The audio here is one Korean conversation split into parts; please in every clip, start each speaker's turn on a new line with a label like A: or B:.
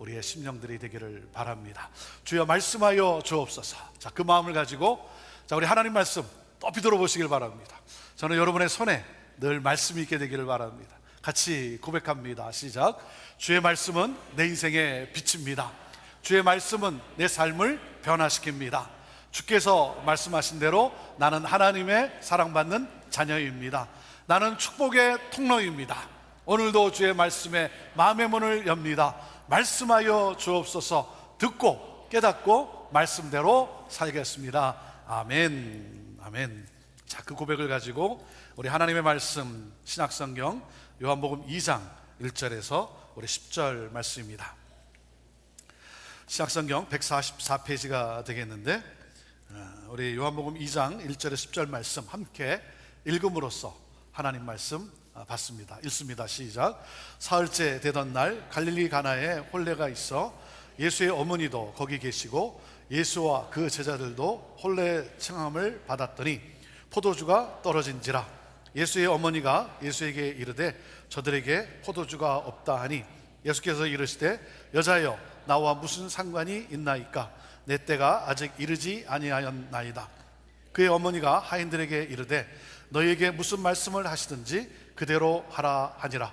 A: 우리의 심령들이 되기를 바랍니다. 주여 말씀하여 주옵소서. 자, 그 마음을 가지고 우리 하나님 말씀 높이 들어보시길 바랍니다. 저는 여러분의 손에 늘 말씀이 있게 되기를 바랍니다. 같이 고백합니다. 시작. 주의 말씀은 내 인생의 빛입니다. 주의 말씀은 내 삶을 변화시킵니다. 주께서 말씀하신 대로 나는 하나님의 사랑받는 자녀입니다. 나는 축복의 통로입니다. 오늘도 주의 말씀에 마음의 문을 엽니다. 말씀하여 주옵소서. 듣고 깨닫고 말씀대로 살겠습니다. 아멘. 아멘. 자, 그 고백을 가지고 우리 하나님의 말씀 신약성경 요한복음 2장 1절에서 우리 10절 말씀입니다. 신약성경 144페이지가 되겠는데 우리 요한복음 2장 1절에 10절 말씀 함께 읽음으로써 하나님 말씀 받습니다. 읽습니다. 시작. 사흘째 되던 날 갈릴리 가나에 혼례가 있어 예수의 어머니도 거기 계시고 예수와 그 제자들도 혼례 청함을 받았더니 포도주가 떨어진지라. 예수의 어머니가 예수에게 이르되 저들에게 포도주가 없다 하니 예수께서 이르시되 여자여 나와 무슨 상관이 있나이까? 내 때가 아직 이르지 아니하였나이다. 그의 어머니가 하인들에게 이르되 너희에게 무슨 말씀을 하시든지 그대로 하라 하니라.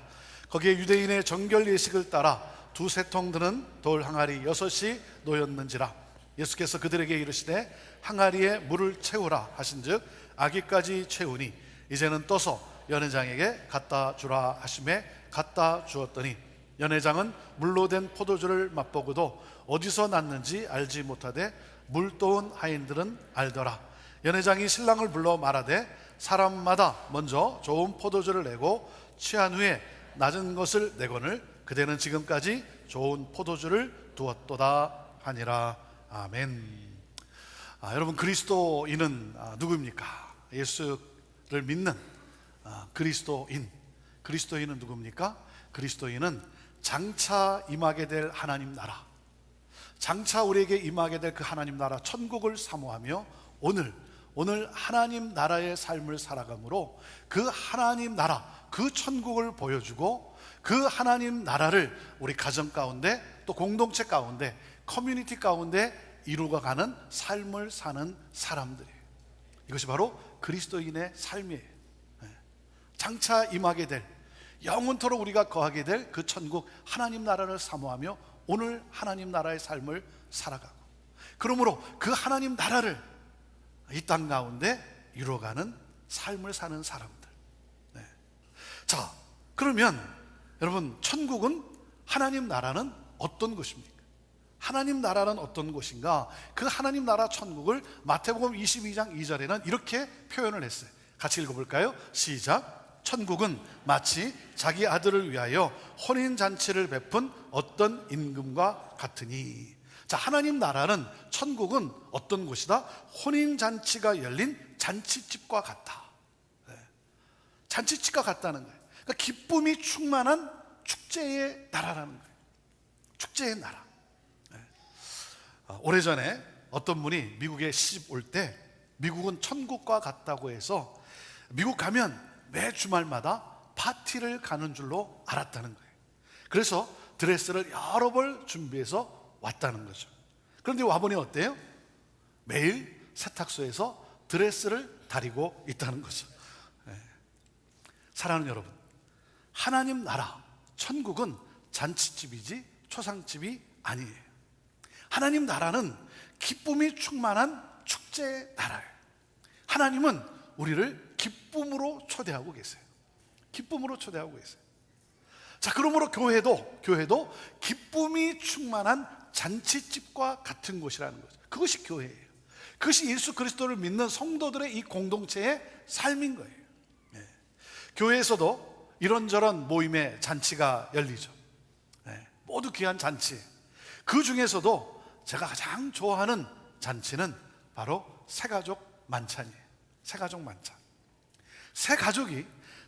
A: 거기에 유대인의 정결 예식을 따라 두세 통 드는 돌 항아리 6이 놓였는지라. 예수께서 그들에게 이르시되 항아리에 물을 채우라 하신즉 아기까지 채우니 이제는 떠서 연회장에게 갖다 주라 하심에 갖다 주었더니 연회장은 물로 된 포도주를 맛보고도 어디서 났는지 알지 못하되 물도온 하인들은 알더라. 연회장이 신랑을 불러 말하되 사람마다 먼저 좋은 포도주를 내고 취한 후에 낮은 것을 내거늘 그대는 지금까지 좋은 포도주를 두었도다 하니라. 아멘. 여러분, 그리스도인은 누구입니까? 예수를 믿는 그리스도인은 누굽니까? 그리스도인은 장차 임하게 될 하나님 나라, 장차 우리에게 임하게 될 그 하나님 나라 천국을 사모하며 오늘 하나님 나라의 삶을 살아감으로 그 하나님 나라, 그 천국을 보여주고 그 하나님 나라를 우리 가정 가운데 또 공동체 가운데 커뮤니티 가운데 이루어가는 삶을 사는 사람들이에요. 이것이 바로 그리스도인의 삶이에요. 장차 임하게 될, 영원토록 우리가 거하게 될 그 천국 하나님 나라를 사모하며 오늘 하나님 나라의 삶을 살아가고, 그러므로 그 하나님 나라를 이 땅 가운데 이루어가는 삶을 사는 사람들. 자, 그러면 여러분, 천국은, 하나님 나라는 어떤 것입니까? 하나님 나라는 어떤 곳인가? 그 하나님 나라 천국을 마태복음 22장 2절에는 이렇게 표현을 했어요. 같이 읽어볼까요? 시작. 천국은 마치 자기 아들을 위하여 혼인잔치를 베푼 어떤 임금과 같으니. 자, 하나님 나라는, 천국은 어떤 곳이다? 혼인잔치가 열린 잔치집과 같다. 잔치집과 같다는 거예요. 그러니까 기쁨이 충만한 축제의 나라라는 거예요. 축제의 나라. 오래전에 어떤 분이 미국에 시집 올 때 미국은 천국과 같다고 해서 미국 가면 매 주말마다 파티를 가는 줄로 알았다는 거예요. 그래서 드레스를 여러 벌 준비해서 왔다는 거죠. 그런데 와보니 어때요? 매일 세탁소에서 드레스를 다리고 있다는 거죠. 사랑하는 여러분, 하나님 나라 천국은 잔치집이지 초상집이 아니에요. 하나님 나라는 기쁨이 충만한 축제의 나라예요. 하나님은 우리를 기쁨으로 초대하고 계세요. 기쁨으로 초대하고 계세요. 자, 그러므로 교회도 기쁨이 충만한 잔치집과 같은 곳이라는 거죠. 그것이 교회예요. 그것이 예수 그리스도를 믿는 성도들의 이 공동체의 삶인 거예요. 교회에서도 이런저런 모임의 잔치가 열리죠. 모두 귀한 잔치. 그 중에서도 제가 가장 좋아하는 잔치는 바로 새가족 만찬이에요. 새가족 만찬.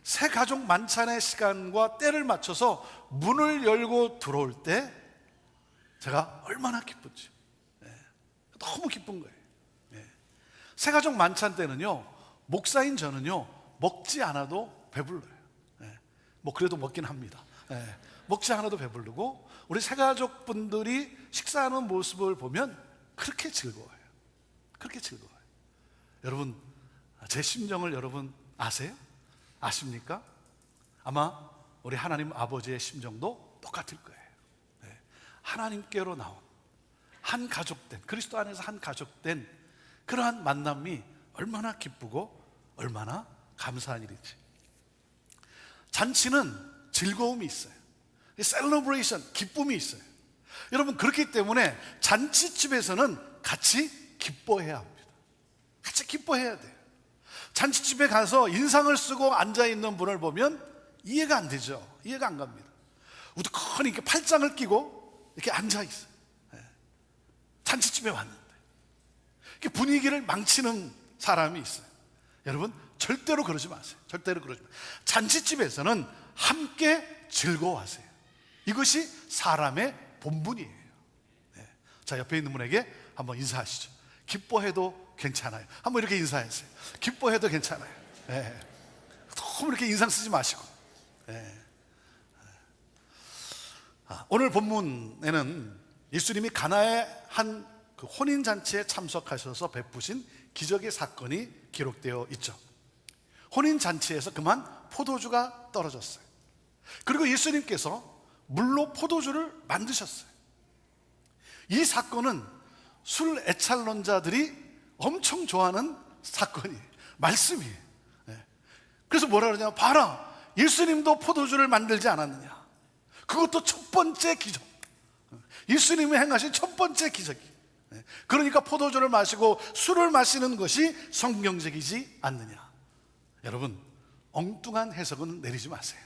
A: 새가족 만찬의 시간과 때를 맞춰서 문을 열고 들어올 때 제가 얼마나 기쁜지, 너무 기쁜 거예요. 새가족 만찬 때는요, 목사인 저는요 먹지 않아도 배불러요. 뭐 그래도 먹긴 합니다. 먹지 않아도 배부르고 우리 새가족분들이 식사하는 모습을 보면 그렇게 즐거워요. 그렇게 즐거워요. 여러분, 제 심정을 여러분 아세요? 아십니까? 아마 우리 하나님 아버지의 심정도 똑같을 거예요. 네. 하나님께로 나온 한 가족된, 그리스도 안에서 한 가족된 그러한 만남이 얼마나 기쁘고 얼마나 감사한 일인지. 잔치는 즐거움이 있어요. 셀러브레이션, 기쁨이 있어요. 여러분, 그렇기 때문에 잔치집에서는 같이 기뻐해야 합니다. 같이 기뻐해야 돼요. 잔치집에 가서 인상을 쓰고 앉아있는 분을 보면 이해가 안 되죠. 이해가 안 갑니다. 우두커니 이렇게 팔짱을 끼고 이렇게 앉아있어요. 잔치집에 왔는데 이렇게 분위기를 망치는 사람이 있어요. 여러분, 절대로 그러지 마세요. 절대로 그러지 마세요. 잔치집에서는 함께 즐거워하세요. 이것이 사람의 본분이에요. 네. 자, 옆에 있는 분에게 한번 인사하시죠. 기뻐해도 괜찮아요. 한번 이렇게 인사하세요. 기뻐해도 괜찮아요. 네. 너무 이렇게 인상 쓰지 마시고. 네. 오늘 본문에는 예수님이 가나의 한 그 혼인잔치에 참석하셔서 베푸신 기적의 사건이 기록되어 있죠. 혼인잔치에서 그만 포도주가 떨어졌어요. 그리고 예수님께서 물로 포도주를 만드셨어요. 이 사건은 술 애찰론자들이 엄청 좋아하는 사건이에요. 말씀이에요. 그래서 뭐라 그러냐면, 봐라, 예수님도 포도주를 만들지 않았느냐. 그것도 첫 번째 기적, 예수님이 행하신 첫 번째 기적이. 그러니까 포도주를 마시고 술을 마시는 것이 성경적이지 않느냐. 여러분, 엉뚱한 해석은 내리지 마세요.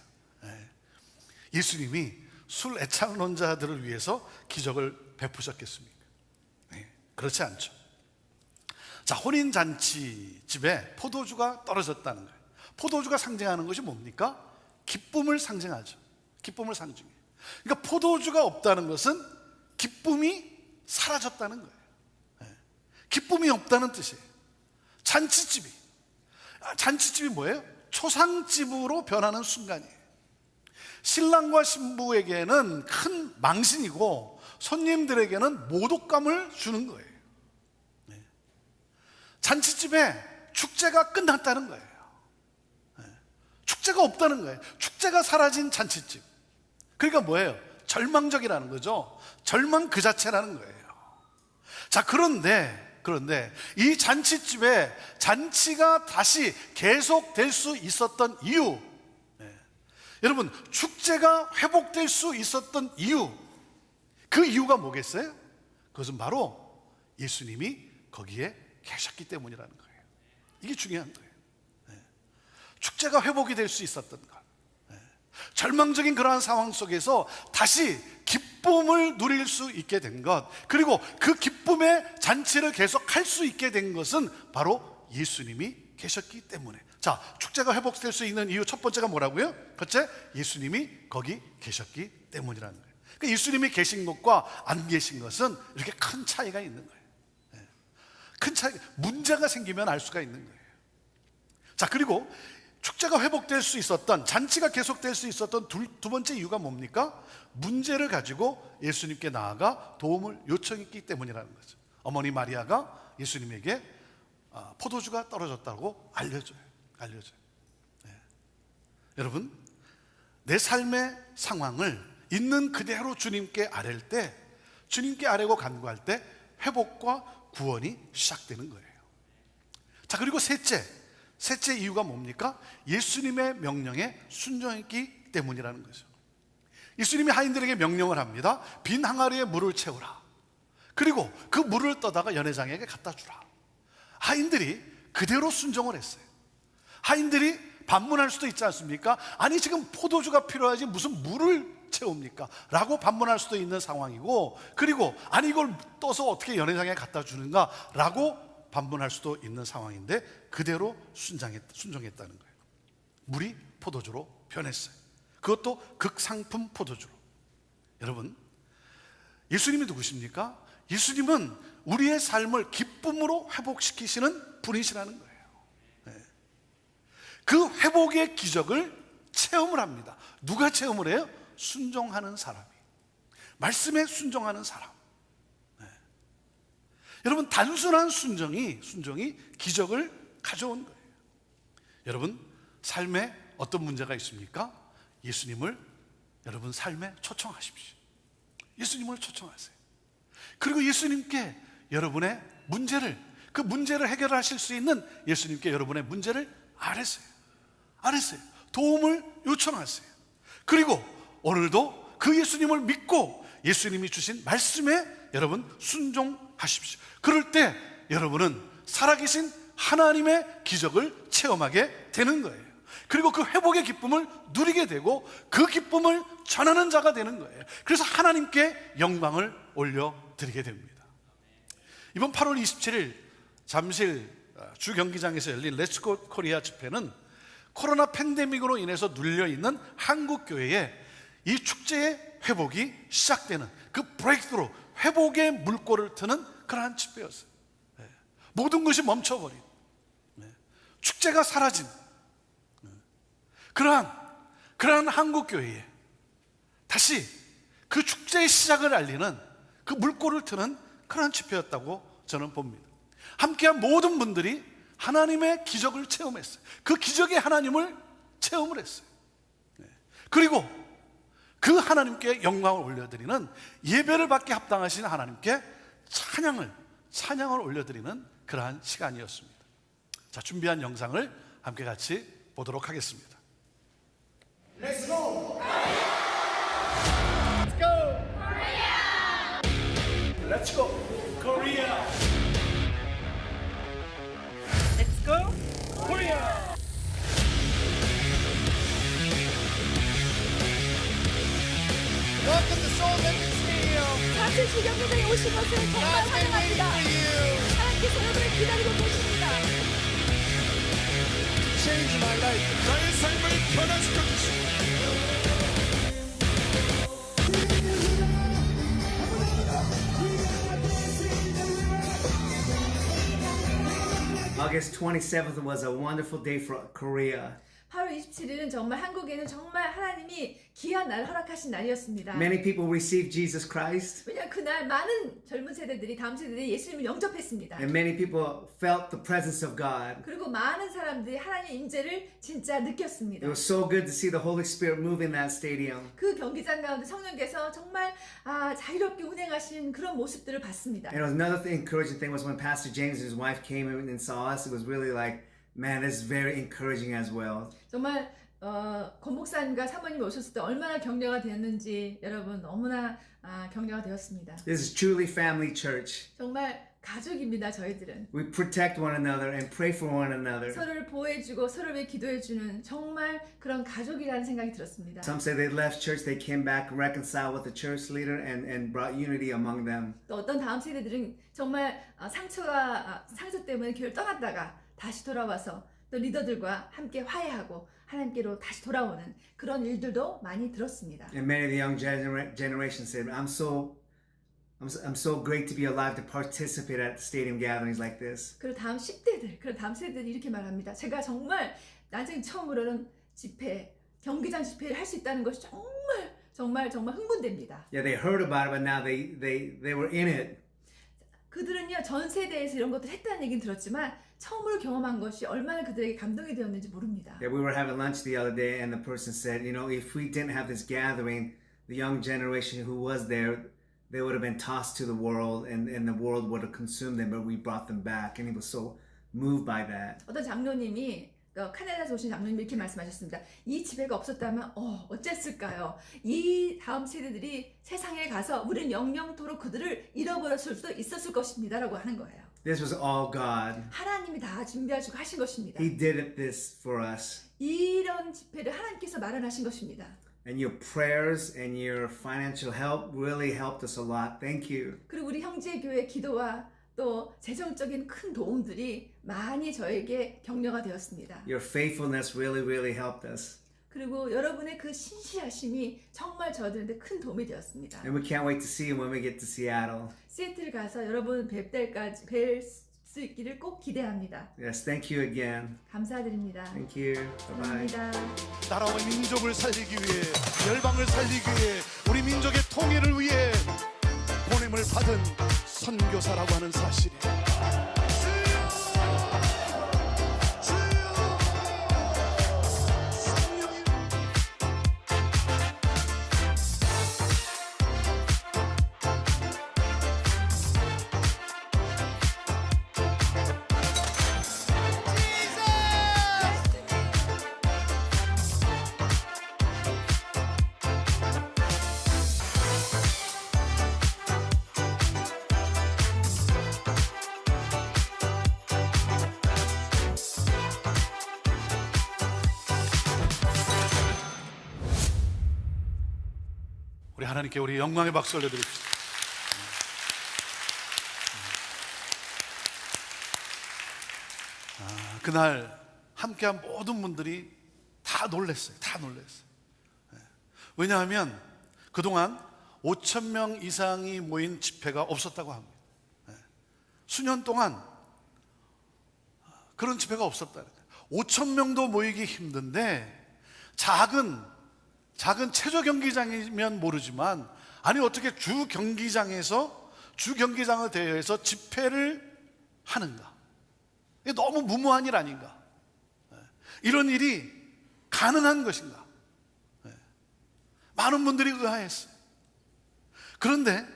A: 예수님이 술 애창론자들을 위해서 기적을 베푸셨겠습니까? 그렇지 않죠. 자, 혼인잔치 집에 포도주가 떨어졌다는 거예요. 포도주가 상징하는 것이 뭡니까? 기쁨을 상징하죠. 기쁨을 상징해요. 그러니까 포도주가 없다는 것은 기쁨이 사라졌다는 거예요. 기쁨이 없다는 뜻이에요. 잔치집이 뭐예요? 초상집으로 변하는 순간이에요. 신랑과 신부에게는 큰 망신이고 손님들에게는 모독감을 주는 거예요. 잔치집에 축제가 끝났다는 거예요. 축제가 없다는 거예요. 축제가 사라진 잔치집. 그러니까 뭐예요? 절망적이라는 거죠. 절망 그 자체라는 거예요. 자, 그런데 이 잔치집에 잔치가 다시 계속될 수 있었던 이유, 여러분, 축제가 회복될 수 있었던 이유, 그 이유가 뭐겠어요? 그것은 바로 예수님이 거기에 계셨기 때문이라는 거예요. 이게 중요한 거예요. 축제가 회복이 될 수 있었던 것, 절망적인 그러한 상황 속에서 다시 기쁨을 누릴 수 있게 된 것, 그리고 그 기쁨의 잔치를 계속 할 수 있게 된 것은 바로 예수님이 계셨기 때문에. 자, 축제가 회복될 수 있는 이유 첫 번째가 뭐라고요? 첫째, 예수님이 거기 계셨기 때문이라는 거예요. 그러니까 예수님이 계신 것과 안 계신 것은 이렇게 큰 차이가 있는 거예요. 큰 차이, 문제가 생기면 알 수가 있는 거예요. 자, 그리고 축제가 회복될 수 있었던, 잔치가 계속될 수 있었던 두 번째 이유가 뭡니까? 문제를 가지고 예수님께 나아가 도움을 요청했기 때문이라는 거죠. 어머니 마리아가 예수님에게 포도주가 떨어졌다고 알려줘요. 여러분, 내 삶의 상황을 있는 그대로 주님께 아랠 때, 주님께 아뢰고 간구할 때 회복과 구원이 시작되는 거예요. 자, 그리고 셋째 이유가 뭡니까? 예수님의 명령에 순종했기 때문이라는 거죠. 예수님이 하인들에게 명령을 합니다. 빈 항아리에 물을 채우라. 그리고 그 물을 떠다가 연회장에게 갖다 주라. 하인들이 그대로 순종을 했어요. 하인들이 반문할 수도 있지 않습니까? 아니, 지금 포도주가 필요하지 무슨 물을 채웁니까? 라고 반문할 수도 있는 상황이고, 그리고 아니, 이걸 떠서 어떻게 연회장에 갖다 주는가? 라고 반문할 수도 있는 상황인데 그대로 순종했다는 거예요. 물이 포도주로 변했어요. 그것도 극상품 포도주로. 여러분, 예수님이 누구십니까? 예수님은 우리의 삶을 기쁨으로 회복시키시는 분이시라는 거예요. 그 회복의 기적을 체험을 합니다. 누가 체험을 해요? 순종하는 사람이, 말씀에 순종하는 사람. 네. 여러분, 단순한 순종이 기적을 가져온 거예요. 여러분, 삶에 어떤 문제가 있습니까? 예수님을 여러분 삶에 초청하십시오. 예수님을 초청하세요. 그리고 예수님께 여러분의 그 문제를 해결하실 수 있는 예수님께 여러분의 문제를 아뢰세요. 도움을 요청하세요. 그리고 오늘도 그 예수님을 믿고 예수님이 주신 말씀에 여러분 순종하십시오. 그럴 때 여러분은 살아계신 하나님의 기적을 체험하게 되는 거예요. 그리고 그 회복의 기쁨을 누리게 되고 그 기쁨을 전하는 자가 되는 거예요. 그래서 하나님께 영광을 올려드리게 됩니다. 이번 8월 27일 잠실 주경기장에서 열린 렛츠고 코리아 집회는 코로나 팬데믹으로 인해서 눌려있는 한국교회에 이 축제의 회복이 시작되는 그 브레이크스루, 회복의 물꼬를 트는 그러한 집회였어요. 모든 것이 멈춰버린, 축제가 사라진 그러한 한국교회에 다시 그 축제의 시작을 알리는 그 물꼬를 트는 그러한 집회였다고 저는 봅니다. 함께한 모든 분들이 하나님의 기적을 체험했어요. 그 기적의 하나님을 체험을 했어요. 그리고 그 하나님께 영광을 올려드리는, 예배를 받게 합당하신 하나님께 찬양을 올려드리는 그러한 시간이었습니다. 자, 준비한 영상을 함께 같이 보도록 하겠습니다.
B: Let's go! Let's go! Korea! Let's go! Korea! Welcome to Seoul Olympic Stadium.
C: 잠실 주경기장에 오신 것을 정말
B: God's been waiting
C: 환영합니다.
B: for you.
C: 하나님께서 여러분을 기다리고 계십니다.
B: Change my life. 나의 삶을 변화시켜 주시고.
D: August 27th was a wonderful day for Korea.
C: 8월 27일은 정말 한국에는 정말 하나님이 귀한 날 허락하신 날이었습니다.
D: Many people received Jesus Christ,
C: 왜냐하면 그날 많은 젊은 세대들이, 다음 세대들이 예수님을 영접했습니다.
D: and many people felt the presence of God.
C: 그리고 많은 사람들이 하나님의 임재를 진짜 느꼈습니다.
D: It was so good to see the Holy Spirit move in that stadium.
C: 그 경기장 가운데 성령께서 정말 자유롭게 운행하신 그런 모습들을 봤습니다.
D: And it was another encouraging thing was when Pastor James and his wife came in and saw us. It was really like, man, this is very encouraging as well.
C: 정말 권 목사님과 사모님이 오셨을 때 얼마나 격려가 되었는지 여러분 너무나 격려가 되었습니다.
D: This is truly family church.
C: 정말 가족입니다. 저희들은
D: We protect one another and pray for one another.
C: 서로를 보호해주고 서로를 위해 기도해주는 정말 그런 가족이라는 생각이 들었습니다.
D: Some say they left church, they came back, reconciled with the church leader, and brought unity among them.
C: 또 어떤 다음 세대들은 정말 상처 때문에 교회를 떠났다가 다시 돌아와서 또 리더들과 함께 화해하고 하나님께로 다시 돌아오는 그런 일들도 많이 들었습니다.
D: And many of the young generation said, I'm so great to be alive to participate at stadium gatherings like this.
C: 그리고 다음 세대들이 이렇게 말합니다. 제가 정말 나중에 처음으로는 경기장 집회를 할 수 있다는 것이 정말 흥분됩니다.
D: Yeah, they heard about it, but now they were in it.
C: 그들은요, 전 세대에서 이런 것들을 했다는 얘기는 들었지만 처음으로 경험한 것이 얼마나 그들에게 감동이 되었는지 모릅니다.
D: Yeah, we were having lunch the other day, and the person said, you know, if we didn't have this gathering, the young generation who was there, they would have been tossed to the world, and the world would have consumed them, but we brought them back, and he was so moved by that.
C: 어떤 장로님이 캐나다에서 오신 장로님이 이렇게 말씀하셨습니다. 이 집회가 없었다면 어쨌을까요? 이 다음 세대들이 세상에 가서 우리는 영영토록 그들을 잃어버렸을 수도 있었을 것입니다 라고 하는 거예요.
D: This was all God.
C: 하나님이 다 준비하시고 하신 것입니다.
D: He did this for us.
C: 이런 집회를 하나님께서 마련하신 것입니다.
D: And your prayers and your financial help really helped us a lot. Thank you.
C: 그리고 우리 형제교회 기도와 또 재정적인 큰 도움들이 많이 저에게 격려가 되었습니다.
D: Your faithfulness really helped us.
C: 그리고 여러분의 그 신실하심이 정말 저들한테 큰 도움이 되었습니다.
D: And we can't wait to see you when we get to Seattle.
C: 시애틀 가서 여러분 뵐 수 있기를 꼭 기대합니다.
D: Yes, thank you again.
C: 감사드립니다.
D: Thank you. Bye-bye.
C: 감사합니다.
A: 나라와 민족을 살리기 위해, 열방을 살리기 위해, 우리 민족의 통일을 위해 보냄을 받은 선교사라고 하는 사실이에요. 우리 하나님께 우리 영광의 박수 올려드립시다. 그날 함께한 모든 분들이 다 놀랐어요. 다 놀랐어요. 왜냐하면 그동안 5,000명 이상이 모인 집회가 없었다고 합니다. 수년 동안 그런 집회가 없었다. 5,000명도 모이기 힘든데 작은 체조 경기장이면 모르지만, 아니 어떻게 주 경기장을 대여해서 집회를 하는가? 이게 너무 무모한 일 아닌가? 이런 일이 가능한 것인가? 많은 분들이 의아했어요. 그런데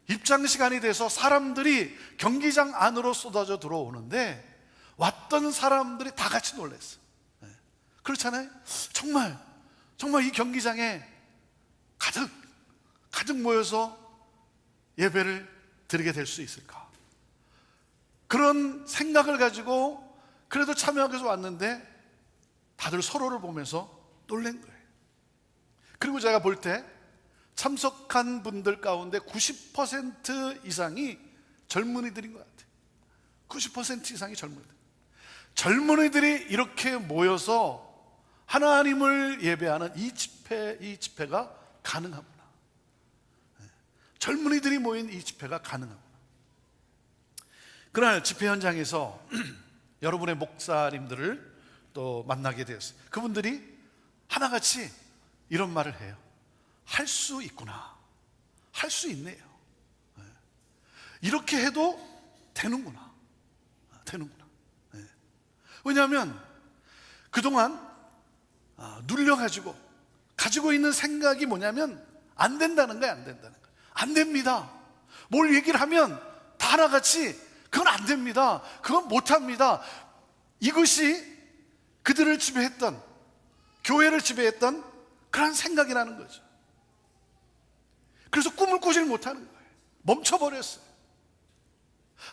A: 입장 시간이 돼서 사람들이 경기장 안으로 쏟아져 들어오는데 왔던 사람들이 다 같이 놀랐어요. 그렇잖아요? 정말 이 경기장에 가득 모여서 예배를 드리게 될 수 있을까? 그런 생각을 가지고 그래도 참여하기 위해서 왔는데 다들 서로를 보면서 놀란 거예요. 그리고 제가 볼 때 참석한 분들 가운데 90% 이상이 젊은이들인 것 같아요. 90% 이상이 젊은이들이 이렇게 모여서 하나님을 예배하는 이 집회가 가능하구나. 젊은이들이 모인 이 집회가 가능하구나. 그날 집회 현장에서 여러분의 목사님들을 또 만나게 되었어요. 그분들이 하나같이 이런 말을 해요. 할 수 있구나. 할 수 있네요. 이렇게 해도 되는구나. 왜냐하면 그동안 눌려가지고 가지고 있는 생각이 뭐냐면 안 된다는 거예요. 안 됩니다. 뭘 얘기를 하면 다 하나같이 그건 안 됩니다. 그건 못합니다. 이것이 그들을 지배했던, 교회를 지배했던 그런 생각이라는 거죠. 그래서 꿈을 꾸질 못하는 거예요. 멈춰버렸어요.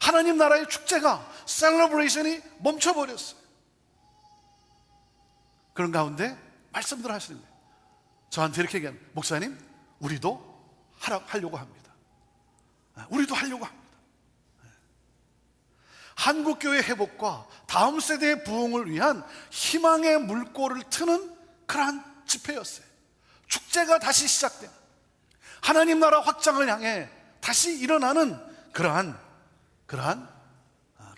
A: 하나님 나라의 축제가, 셀러브레이션이 멈춰버렸어요. 그런 가운데 말씀들 하시는 거예요. 저한테 이렇게 얘기하는 거예요. 목사님, 우리도 하려고 합니다. 우리도 하려고 합니다. 한국교회 회복과 다음 세대의 부흥을 위한 희망의 물꼬를 트는 그러한 집회였어요. 축제가 다시 시작된, 하나님 나라 확장을 향해 다시 일어나는 그러한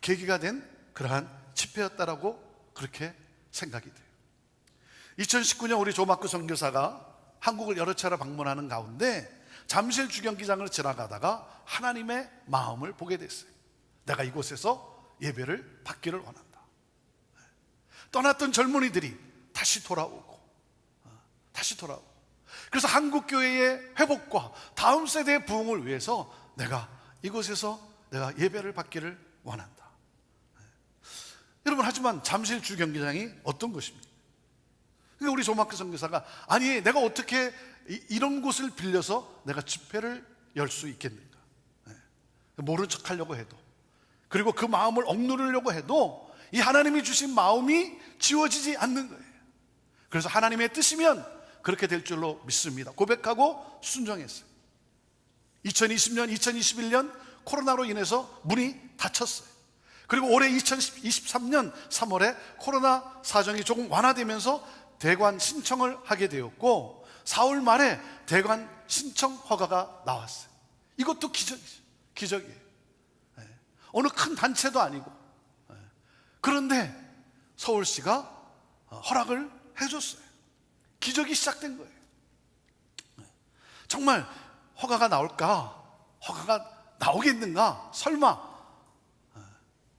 A: 계기가 된 그러한 집회였다라고 그렇게 생각이 돼요. 2019년 우리 조마크 선교사가 한국을 여러 차례 방문하는 가운데 잠실 주경기장을 지나가다가 하나님의 마음을 보게 됐어요. 내가 이곳에서 예배를 받기를 원한다. 떠났던 젊은이들이 다시 돌아오고. 그래서 한국교회의 회복과 다음 세대의 부흥을 위해서 내가 이곳에서 내가 예배를 받기를 원한다. 여러분, 하지만 잠실 주경기장이 어떤 것입니까? 그러니까 우리 조마크 선교사가 아니 내가 어떻게 이런 곳을 빌려서 내가 집회를 열 수 있겠는가? 모른 척 하려고 해도, 그리고 그 마음을 억누르려고 해도 이 하나님이 주신 마음이 지워지지 않는 거예요. 그래서 하나님의 뜻이면 그렇게 될 줄로 믿습니다. 고백하고 순종했어요. 2020년, 2021년 코로나로 인해서 문이 닫혔어요. 그리고 올해 2023년 3월에 코로나 사정이 조금 완화되면서 대관 신청을 하게 되었고 4월 말에 대관 신청 허가가 나왔어요. 이것도 기적이에요. 어느 큰 단체도 아니고. 그런데 서울시가 허락을 해줬어요. 기적이 시작된 거예요. 정말 허가가 나올까? 허가가 나오겠는가? 설마.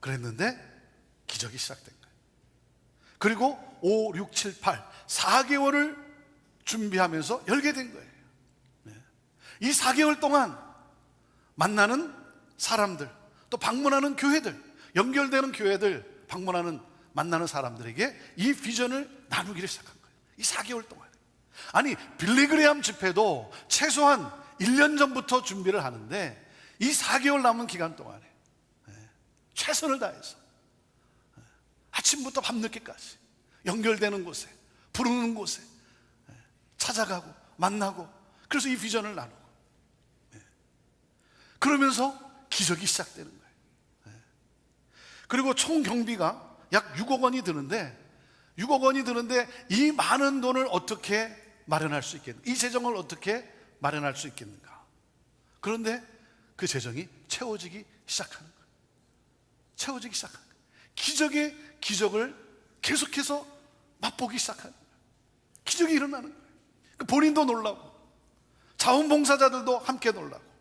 A: 그랬는데 기적이 시작된 거예요. 그리고 5, 6, 7, 8 4개월을 준비하면서 열게 된 거예요. 이 4개월 동안 만나는 사람들, 또 방문하는 교회들, 연결되는 교회들, 만나는 사람들에게 이 비전을 나누기를 시작한 거예요. 이 4개월 동안. 아니, 빌리그레암 집회도 최소한 1년 전부터 준비를 하는데 이 4개월 남은 기간 동안에 최선을 다해서 아침부터 밤늦게까지 연결되는 곳에, 부르는 곳에 찾아가고 만나고, 그래서 이 비전을 나누고, 그러면서 기적이 시작되는 거예요. 그리고 총 경비가 약 6억 원이 드는데, 6억 원이 드는데 이 많은 돈을 어떻게 마련할 수 있겠는가? 이 재정을 어떻게 마련할 수 있겠는가? 그런데 그 재정이 채워지기 시작하는 거예요. 채워지기 시작하는 거예요. 기적의 기적을 계속해서 맛보기 시작하는 거예요. 기적이 일어나는 거예요. 본인도 놀라고, 자원봉사자들도 함께 놀라고.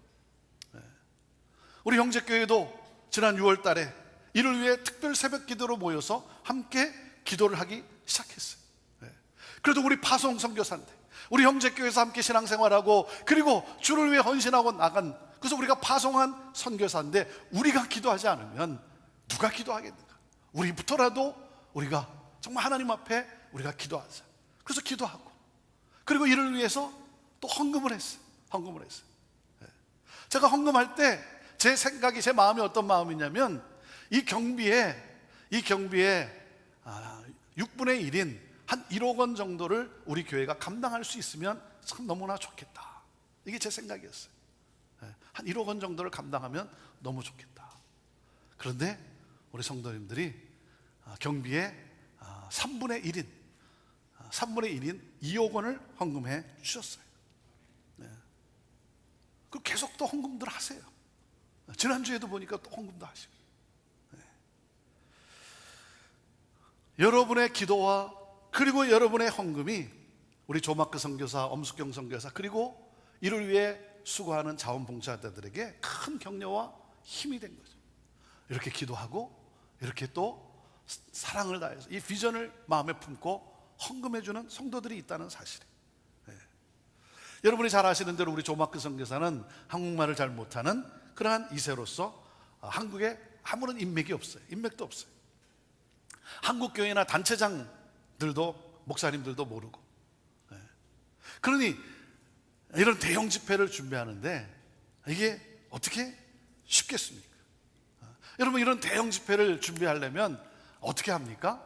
A: 우리 형제교회도 지난 6월 달에 이를 위해 특별 새벽 기도로 모여서 함께 기도를 하기 시작했어요. 그래도 우리 파송 선교사인데, 우리 형제교회에서 함께 신앙생활하고, 그리고 주를 위해 헌신하고 나간, 그래서 우리가 파송한 선교사인데 우리가 기도하지 않으면 누가 기도하겠는가? 우리부터라도 우리가 정말 하나님 앞에 우리가 기도하자. 그래서 기도하고, 그리고 이를 위해서 또 헌금을 했어요. 제가 헌금할 때 제 생각이, 제 마음이 어떤 마음이냐면, 이 경비에 6분의 1인 한 1억 원 정도를 우리 교회가 감당할 수 있으면 참 너무나 좋겠다. 이게 제 생각이었어요. 한 1억 원 정도를 감당하면 너무 좋겠다. 그런데 우리 성도님들이 경비에 3분의 1인 2억 원을 헌금해 주셨어요. 그리고 계속 또 헌금들 하세요. 지난주에도 보니까 또 헌금도 하시고. 여러분의 기도와 그리고 여러분의 헌금이 우리 조마크 선교사, 엄숙경 선교사, 그리고 이를 위해 수고하는 자원봉사자들에게 큰 격려와 힘이 된 거죠. 이렇게 기도하고, 이렇게 또 사랑을 다해서 이 비전을 마음에 품고 헌금해주는 성도들이 있다는 사실이에요. 여러분이 잘 아시는 대로 우리 조마크 선교사는 한국말을 잘 못하는 그러한 2세로서 한국에 아무런 인맥도 없어요. 한국교회나 단체장들도, 목사님들도 모르고. 그러니 이런 대형 집회를 준비하는데 이게 어떻게 쉽겠습니까? 여러분, 이런 대형 집회를 준비하려면 어떻게 합니까?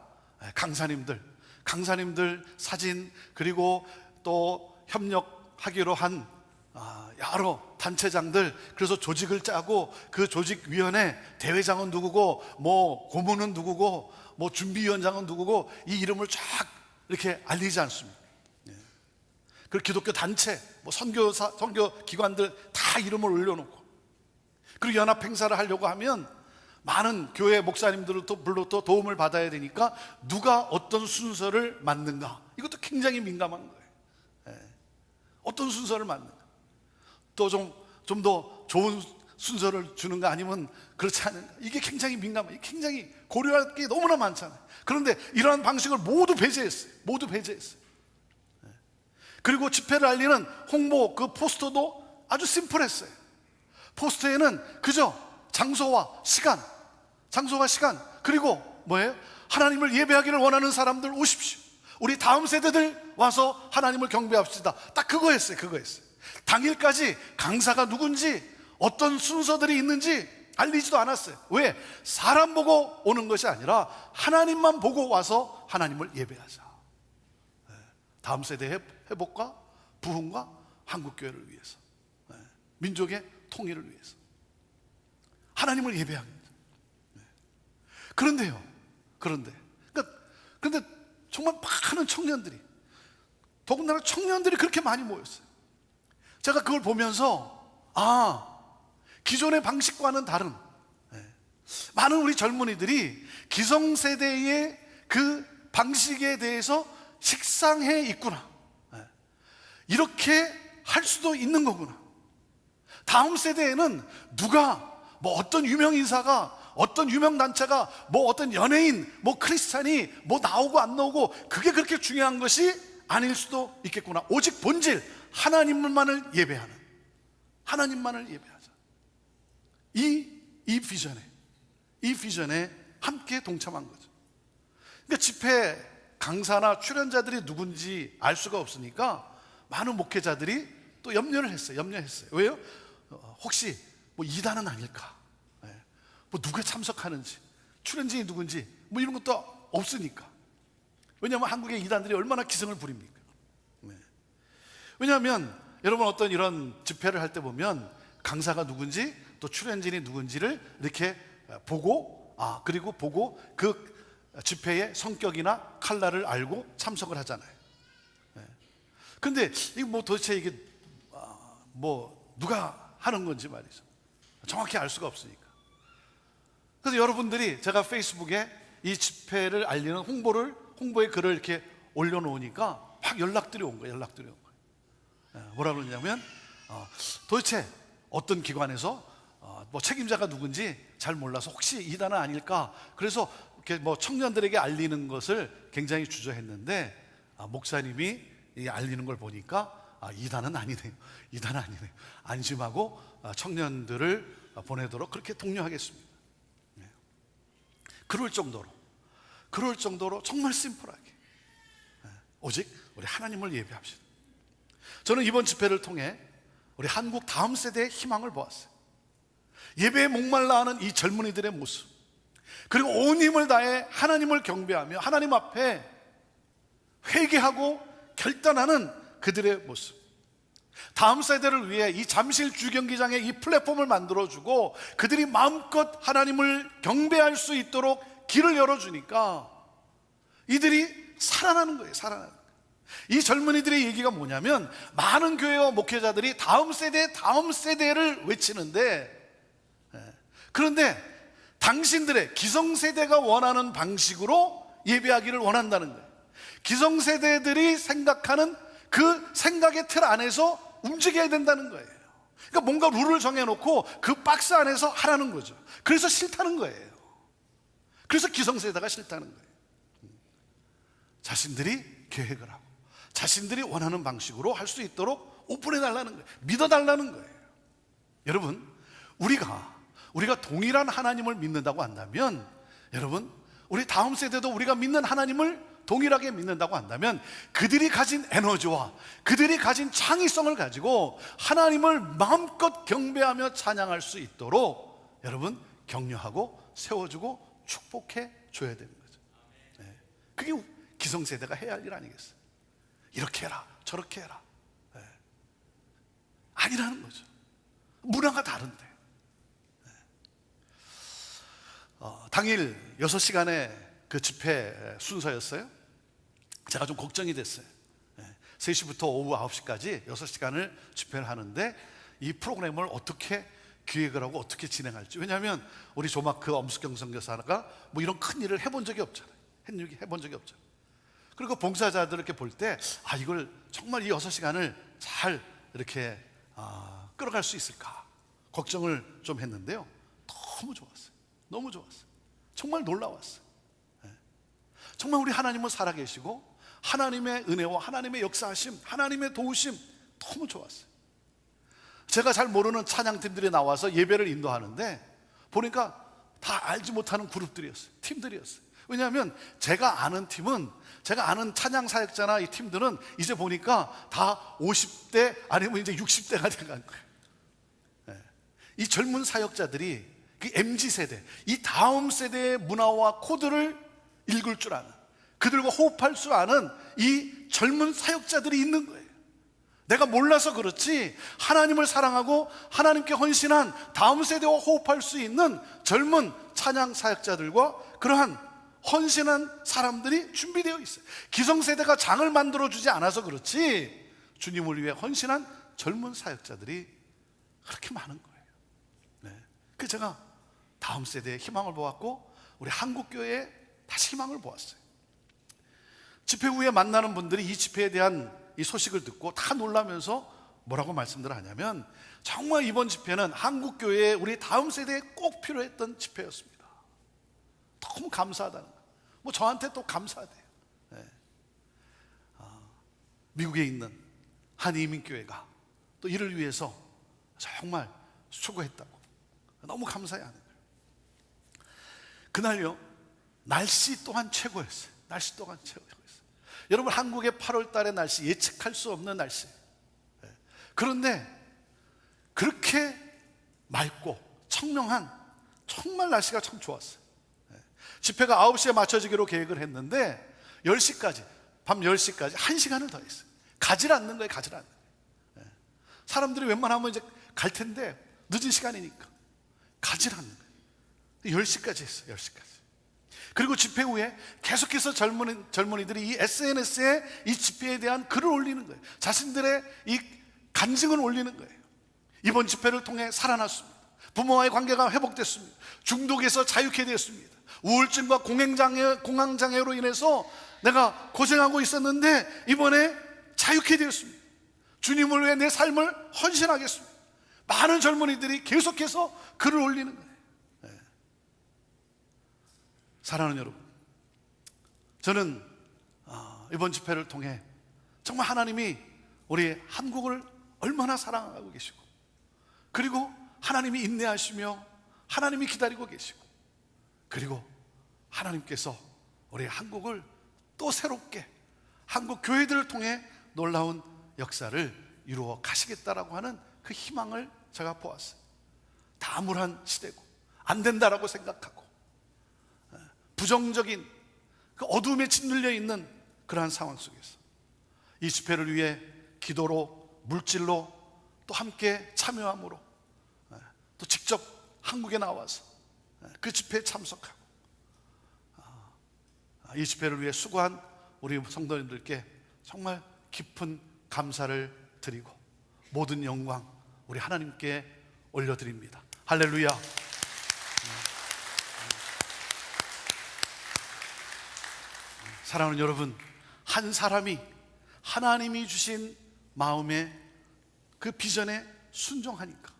A: 강사님들 사진, 그리고 또 협력하기로 한 여러 단체장들, 그래서 조직을 짜고, 그 조직위원회 대회장은 누구고, 뭐 고문은 누구고, 뭐 준비위원장은 누구고, 이 이름을 쫙 이렇게 알리지 않습니까? 그리고 기독교 단체, 뭐 선교기관들 다 이름을 올려놓고, 그리고 연합 행사를 하려고 하면 많은 교회 목사님들로부터 도움을 받아야 되니까 누가 어떤 순서를 맞는가, 이것도 굉장히 민감한 거예요. 어떤 순서를 맞는가, 또 좀 더 좋은 순서를 주는가, 아니면 그렇지 않은가, 이게 굉장히 민감해요. 굉장히 고려할 게 너무나 많잖아요. 그런데 이러한 방식을 모두 배제했어요. 그리고 집회를 알리는 홍보 그 포스터도 아주 심플했어요. 포스터에는 그저 장소와 시간, 그리고 뭐예요? 하나님을 예배하기를 원하는 사람들 오십시오. 우리 다음 세대들 와서 하나님을 경배합시다. 딱 그거 했어요. 당일까지 강사가 누군지, 어떤 순서들이 있는지 알리지도 않았어요. 왜? 사람 보고 오는 것이 아니라 하나님만 보고 와서 하나님을 예배하자. 다음 세대의 회복과 부흥과 한국교회를 위해서, 민족의 통일을 위해서 하나님을 예배합니다. 그런데 정말 많은 청년들이, 더군다나 청년들이 그렇게 많이 모였어요. 제가 그걸 보면서 기존의 방식과는 다른, 많은 우리 젊은이들이 기성세대의 그 방식에 대해서 식상해 있구나. 이렇게 할 수도 있는 거구나. 다음 세대에는 누가 뭐 어떤 유명 인사가, 어떤 유명 단체가, 뭐 어떤 연예인, 뭐 크리스찬이 뭐 나오고 안 나오고 그게 그렇게 중요한 것이 아닐 수도 있겠구나. 오직 본질 하나님만을 예배하는, 하나님만을 예배하자. 이 비전에 함께 동참한 거죠. 그러니까 집회 강사나 출연자들이 누군지 알 수가 없으니까 많은 목회자들이 또 염려했어요. 왜요? 혹시 뭐 이단은 아닐까? 뭐 누가 참석하는지, 출연진이 누군지 뭐 이런 것도 없으니까. 왜냐하면 한국의 이단들이 얼마나 기승을 부립니까? 왜냐하면 여러분 어떤 이런 집회를 할 때 보면 강사가 누군지 또 출연진이 누군지를 이렇게 보고, 그리고 보고 그 집회의 성격이나 컬러를 알고 참석을 하잖아요. 근데 이거 뭐 도대체 이게 뭐 누가 하는 건지 말이죠. 정확히 알 수가 없으니까. 그래서 여러분들이 제가 페이스북에 이 집회를 알리는 홍보의 글을 이렇게 올려놓으니까 막 연락들이 온 거예요. 뭐라 그러냐면 도대체 어떤 기관에서 뭐 책임자가 누군지 잘 몰라서 혹시 이단은 아닐까? 그래서 이렇게 뭐 청년들에게 알리는 것을 굉장히 주저했는데 목사님이 이 알리는 걸 보니까 이단은 아니네요. 안심하고 청년들을 보내도록 그렇게 독려하겠습니다. 그럴 정도로 정말 심플하게 오직 우리 하나님을 예배합시다. 저는 이번 집회를 통해 우리 한국 다음 세대의 희망을 보았어요. 예배에 목말라 하는 이 젊은이들의 모습, 그리고 온 힘을 다해 하나님을 경배하며 하나님 앞에 회개하고 결단하는 그들의 모습, 다음 세대를 위해 이 잠실 주경기장에 이 플랫폼을 만들어주고 그들이 마음껏 하나님을 경배할 수 있도록 길을 열어주니까 이들이 살아나는 거예요. 이 젊은이들의 얘기가 뭐냐면 많은 교회와 목회자들이 다음 세대를 외치는데, 그런데 당신들의 기성세대가 원하는 방식으로 예배하기를 원한다는 거예요. 기성세대들이 생각하는 그 생각의 틀 안에서 움직여야 된다는 거예요. 그러니까 뭔가 룰을 정해놓고 그 박스 안에서 하라는 거죠. 그래서 싫다는 거예요. 그래서 기성세대가 싫다는 거예요. 자신들이 계획을 하고 자신들이 원하는 방식으로 할 수 있도록 오픈해달라는 거예요. 믿어달라는 거예요. 여러분, 우리가 동일한 하나님을 믿는다고 한다면, 여러분, 우리 다음 세대도 우리가 믿는 하나님을 동일하게 믿는다고 한다면 그들이 가진 에너지와 그들이 가진 창의성을 가지고 하나님을 마음껏 경배하며 찬양할 수 있도록 여러분 격려하고 세워주고 축복해 줘야 되는 거죠. 그게 기성세대가 해야 할 일 아니겠어요? 이렇게 해라 저렇게 해라 아니라는 거죠. 문화가 다른데. 당일 6시간의 그 집회 순서였어요. 제가 좀 걱정이 됐어요. 3시부터 오후 9시까지 6시간을 집회를 하는데 이 프로그램을 어떻게 기획을 하고 어떻게 진행할지. 왜냐하면 우리 조마크 엄숙경 선교사가 뭐 이런 큰 일을 해본 적이 없잖아요. 해본 적이 없잖아요. 그리고 봉사자들 이렇게 볼 때 이걸 정말 이 6시간을 잘 이렇게 끌어갈 수 있을까 걱정을 좀 했는데요. 너무 좋았어요. 정말 놀라웠어요. 정말 우리 하나님은 살아계시고 하나님의 은혜와 하나님의 역사하심, 하나님의 도우심 너무 좋았어요. 제가 잘 모르는 찬양팀들이 나와서 예배를 인도하는데 보니까 다 알지 못하는 그룹들이었어요. 팀들이었어요. 왜냐하면 제가 아는 찬양 사역자나 이 팀들은 이제 보니까 다 50대 아니면 이제 60대가 돼간 거예요. 이 젊은 사역자들이 그 MZ세대, 이 다음 세대의 문화와 코드를 읽을 줄 아는, 그들과 호흡할 줄 아는 이 젊은 사역자들이 있는 거예요. 내가 몰라서 그렇지 하나님을 사랑하고 하나님께 헌신한 다음 세대와 호흡할 수 있는 젊은 찬양 사역자들과 그러한 헌신한 사람들이 준비되어 있어요. 기성세대가 장을 만들어주지 않아서 그렇지 주님을 위해 헌신한 젊은 사역자들이 그렇게 많은 거예요. 그래서 제가 다음 세대의 희망을 보았고 우리 한국교회에 다시 희망을 보았어요. 집회 후에 만나는 분들이 이 집회에 대한 이 소식을 듣고 다 놀라면서 뭐라고 말씀들 하냐면 정말 이번 집회는 한국교회에 우리 다음 세대에 꼭 필요했던 집회였습니다. 너무 감사하다는 거예요. 뭐 저한테 또 감사하대요. 네. 미국에 있는 한 이민교회가 또 이를 위해서 정말 수고했다고 너무 감사해하는 거예요. 그날요 날씨 또한 최고였어요. 날씨 또한 최고였어요. 여러분 한국의 8월 달의 날씨 예측할 수 없는 날씨. 그런데 그렇게 맑고 청명한 정말 날씨가 참 좋았어요. 집회가 9시에 맞춰지기로 계획을 했는데 10시까지 밤 10시까지 1시간을 더 했어요. 가지 않는 거예요. 가지 않는 거예요. 사람들이 웬만하면 이제 갈 텐데 늦은 시간이니까 가지 않는 거예요. 10시까지 했어요. 10시까지. 그리고 집회 후에 계속해서 젊은이들이 이 SNS에 이 집회에 대한 글을 올리는 거예요. 자신들의 이 간증을 올리는 거예요. 이번 집회를 통해 살아났습니다. 부모와의 관계가 회복됐습니다. 중독에서 자유케 되었습니다. 우울증과 공황장애로 인해서 내가 고생하고 있었는데 이번에 자유케 되었습니다. 주님을 위해 내 삶을 헌신하겠습니다. 많은 젊은이들이 계속해서 글을 올리는 거예요. 사랑하는 여러분, 저는 이번 집회를 통해 정말 하나님이 우리 한국을 얼마나 사랑하고 계시고 그리고 하나님이 인내하시며 하나님이 기다리고 계시고 그리고 하나님께서 우리 한국을 또 새롭게 한국 교회들을 통해 놀라운 역사를 이루어 가시겠다라고 하는 그 희망을 제가 보았어요. 다 암울한 시대고 안 된다라고 생각하고 부정적인 그 어두움에 짓눌려 있는 그러한 상황 속에서 이 집회를 위해 기도로 물질로 또 함께 참여함으로 또 직접 한국에 나와서 그 집회에 참석하고 이 집회를 위해 수고한 우리 성도님들께 정말 깊은 감사를 드리고 모든 영광 우리 하나님께 올려드립니다. 할렐루야. 사랑하는 여러분, 한 사람이 하나님이 주신 마음의 그 비전에 순종하니까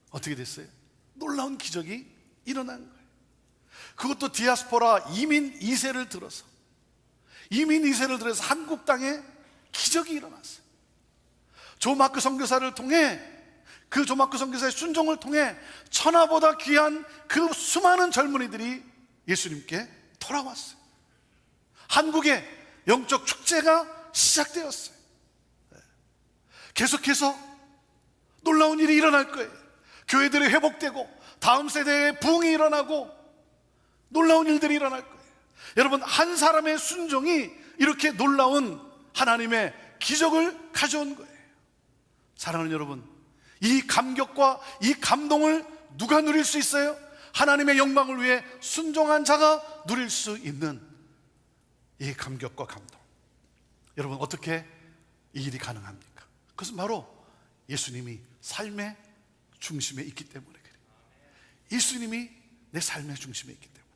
A: 어떻게 됐어요? 놀라운 기적이 일어난 거예요. 그것도 디아스포라 이민 2세를 들어서 한국 땅에 기적이 일어났어요. 조마크 선교사를 통해 그 조마크 선교사의 순종을 통해 천하보다 귀한 그 수많은 젊은이들이 예수님께 돌아왔어요. 한국의 영적 축제가 시작되었어요. 계속해서 놀라운 일이 일어날 거예요. 교회들이 회복되고 다음 세대의 부흥이 일어나고 놀라운 일들이 일어날 거예요. 여러분, 한 사람의 순종이 이렇게 놀라운 하나님의 기적을 가져온 거예요. 사랑하는 여러분, 이 감격과 이 감동을 누가 누릴 수 있어요? 하나님의 영광을 위해 순종한 자가 누릴 수 있는 이 감격과 감동. 여러분, 어떻게 이 일이 가능합니까? 그것은 바로 예수님이 삶의 중심에 있기 때문에 그래요. 예수님이 내 삶의 중심에 있기 때문에,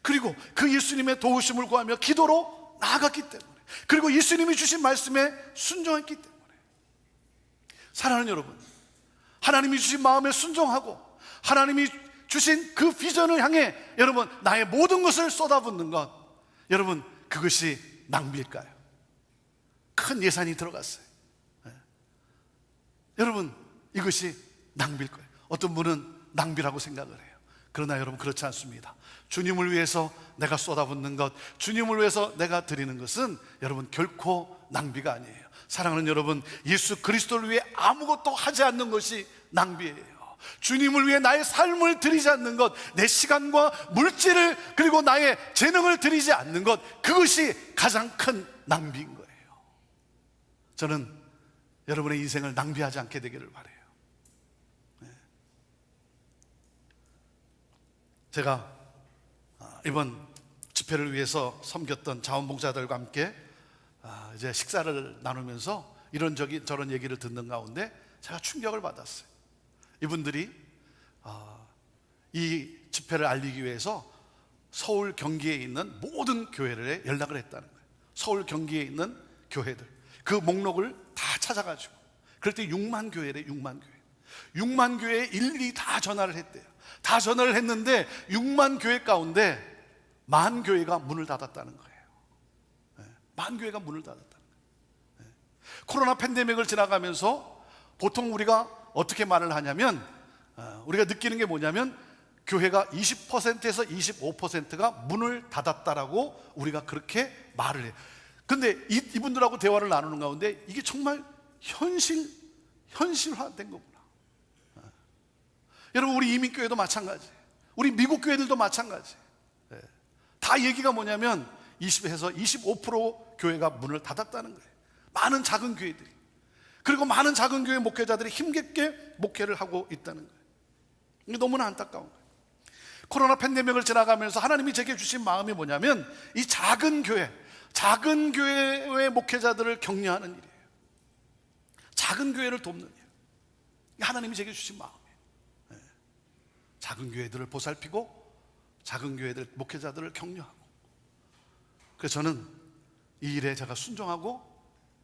A: 그리고 그 예수님의 도우심을 구하며 기도로 나아갔기 때문에, 그리고 예수님이 주신 말씀에 순종했기 때문에. 사랑하는 여러분, 하나님이 주신 마음에 순종하고 하나님이 주신 그 비전을 향해 여러분 나의 모든 것을 쏟아붓는 것, 여러분 그것이 낭비일까요? 큰 예산이 들어갔어요. 여러분 이것이 낭비일 거예요. 어떤 분은 낭비라고 생각을 해요. 그러나 여러분 그렇지 않습니다. 주님을 위해서 내가 쏟아붓는 것, 주님을 위해서 내가 드리는 것은 여러분 결코 낭비가 아니에요. 사랑하는 여러분, 예수 그리스도를 위해 아무것도 하지 않는 것이 낭비예요. 주님을 위해 나의 삶을 드리지 않는 것, 내 시간과 물질을 그리고 나의 재능을 드리지 않는 것, 그것이 가장 큰 낭비인 거예요. 저는 여러분의 인생을 낭비하지 않게 되기를 바라요. 제가 이번 집회를 위해서 섬겼던 자원봉사자들과 함께 이제 식사를 나누면서 이런저런 얘기를 듣는 가운데 제가 충격을 받았어요. 이분들이 이 집회를 알리기 위해서 서울 경기에 있는 모든 교회들에 연락을 했다는 거예요. 서울 경기에 있는 교회들 그 목록을 다 찾아가지고, 그럴 때 6만 교회래. 6만 교회 6만 교회에 일일이 다 전화를 했대요. 다 전화를 했는데 6만 교회 가운데 1만 교회가 문을 닫았다는 거예요. 1만 교회가 문을 닫았다는 거예요. 코로나 팬데믹을 지나가면서 보통 우리가 어떻게 말을 하냐면, 우리가 느끼는 게 뭐냐면 교회가 20%에서 25%가 문을 닫았다라고 우리가 그렇게 말을 해요. 근데 이분들하고 대화를 나누는 가운데 이게 정말 현실화된 거구나. 여러분, 우리 이민교회도 마찬가지, 우리 미국 교회들도 마찬가지. 다 얘기가 뭐냐면 20에서 25% 교회가 문을 닫았다는 거예요. 많은 작은 교회들이. 그리고 많은 작은 교회 목회자들이 힘겹게 목회를 하고 있다는 거예요. 이게 너무나 안타까운 거예요. 코로나 팬데믹을 지나가면서 하나님이 제게 주신 마음이 뭐냐면 이 작은 교회의 목회자들을 격려하는 일이에요. 작은 교회를 돕는 일. 하나님이 제게 주신 마음이에요. 작은 교회들을 보살피고 작은 교회들 목회자들을 격려하고. 그래서 저는 이 일에 제가 순종하고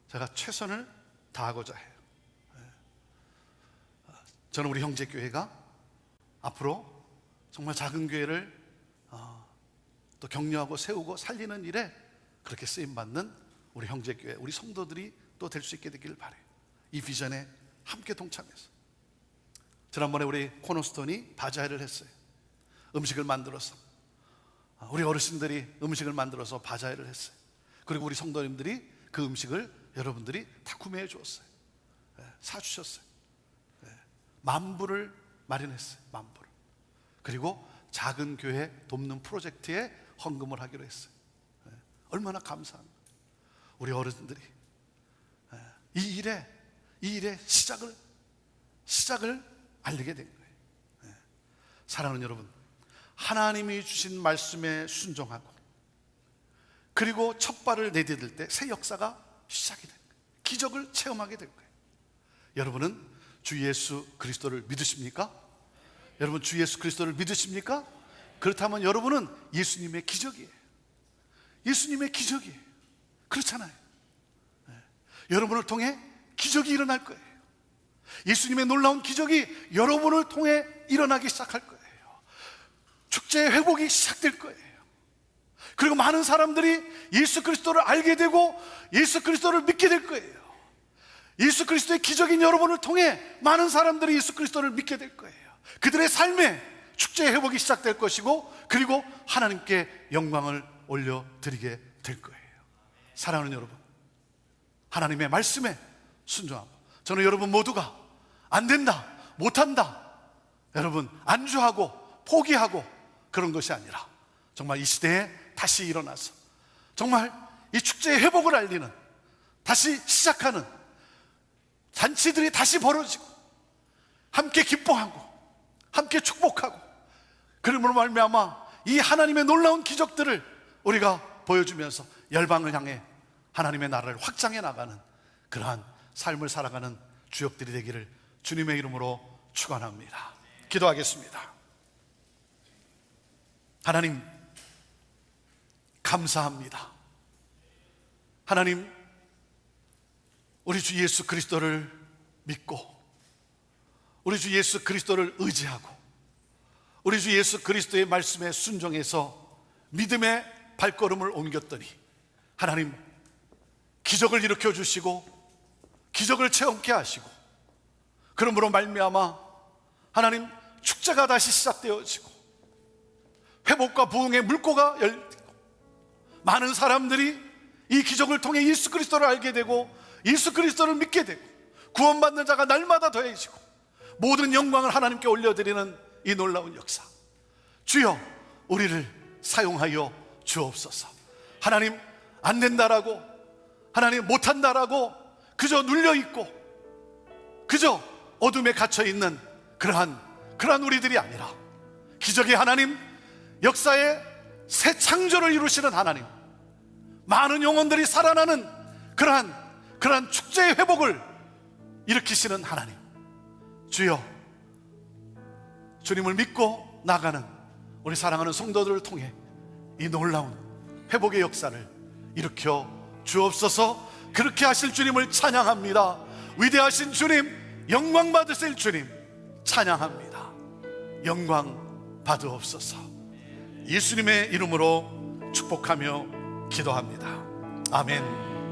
A: 제가 최선을 다하고자 해요. 저는 우리 형제교회가 앞으로 정말 작은 교회를 또 격려하고 세우고 살리는 일에 그렇게 쓰임받는 우리 형제교회, 우리 성도들이 또 될 수 있게 되기를 바라요. 이 비전에 함께 동참해서. 지난번에 우리 코너스톤이 바자회를 했어요. 음식을 만들어서 우리 어르신들이 음식을 만들어서 바자회를 했어요. 그리고 우리 성도님들이 그 음식을 여러분들이 다 구매해 주었어요. 사주셨어요. 10,000불을 마련했어요. 10,000불. 그리고 작은 교회 돕는 프로젝트에 헌금을 하기로 했어요. 얼마나 감사합니다. 우리 어른들이 이 일의 시작을 알리게 된 거예요. 사랑하는 여러분, 하나님이 주신 말씀에 순종하고 그리고 첫 발을 내디딜 때 새 역사가 시작이 된 거예요. 기적을 체험하게 될 거예요. 여러분은 주 예수 그리스도를 믿으십니까? 여러분 주 예수 그리스도를 믿으십니까? 그렇다면 여러분은 예수님의 기적이에요. 예수님의 기적이에요. 그렇잖아요. 여러분을 통해 기적이 일어날 거예요. 예수님의 놀라운 기적이 여러분을 통해 일어나기 시작할 거예요. 축제의 회복이 시작될 거예요. 그리고 많은 사람들이 예수 그리스도를 알게 되고 예수 그리스도를 믿게 될 거예요. 예수 그리스도의 기적인 여러분을 통해 많은 사람들이 예수 그리스도를 믿게 될 거예요. 그들의 삶에 축제의 회복이 시작될 것이고 그리고 하나님께 영광을 올려드리게 될 거예요. 사랑하는 여러분, 하나님의 말씀에 순종합니다. 저는 여러분 모두가 안 된다, 못한다, 여러분 안주하고 포기하고 그런 것이 아니라 정말 이 시대에 다시 일어나서 정말 이 축제의 회복을 알리는, 다시 시작하는 잔치들이 다시 벌어지고 함께 기뻐하고 함께 축복하고, 그러므로 말미암아 이 하나님의 놀라운 기적들을 우리가 보여주면서 열방을 향해 하나님의 나라를 확장해 나가는 그러한 삶을 살아가는 주역들이 되기를 주님의 이름으로 축원합니다. 기도하겠습니다. 하나님 감사합니다. 하나님, 우리 주 예수 그리스도를 믿고 우리 주 예수 그리스도를 의지하고 우리 주 예수 그리스도의 말씀에 순종해서 믿음의 발걸음을 옮겼더니 하나님 기적을 일으켜 주시고 기적을 체험케 하시고, 그러므로 말미암아 하나님 축제가 다시 시작되어지고 회복과 부흥의 물꼬가 열리고 많은 사람들이 이 기적을 통해 예수 그리스도를 알게 되고 예수 그리스도를 믿게 되고 구원받는 자가 날마다 더해지고 모든 영광을 하나님께 올려드리는 이 놀라운 역사, 주여 우리를 사용하여 주옵소서. 하나님 안 된다라고, 하나님 못한다라고 그저 눌려있고 그저 어둠에 갇혀있는 그러한 우리들이 아니라 기적의 하나님, 역사의 새 창조를 이루시는 하나님, 많은 영혼들이 살아나는 그러한 축제의 회복을 일으키시는 하나님, 주여 주님을 믿고 나가는 우리 사랑하는 성도들을 통해 이 놀라운 회복의 역사를 일으켜 주옵소서. 그렇게 하실 주님을 찬양합니다. 위대하신 주님, 영광 받으실 주님 찬양합니다. 영광 받으옵소서. 예수님의 이름으로 축복하며 기도합니다. 아멘.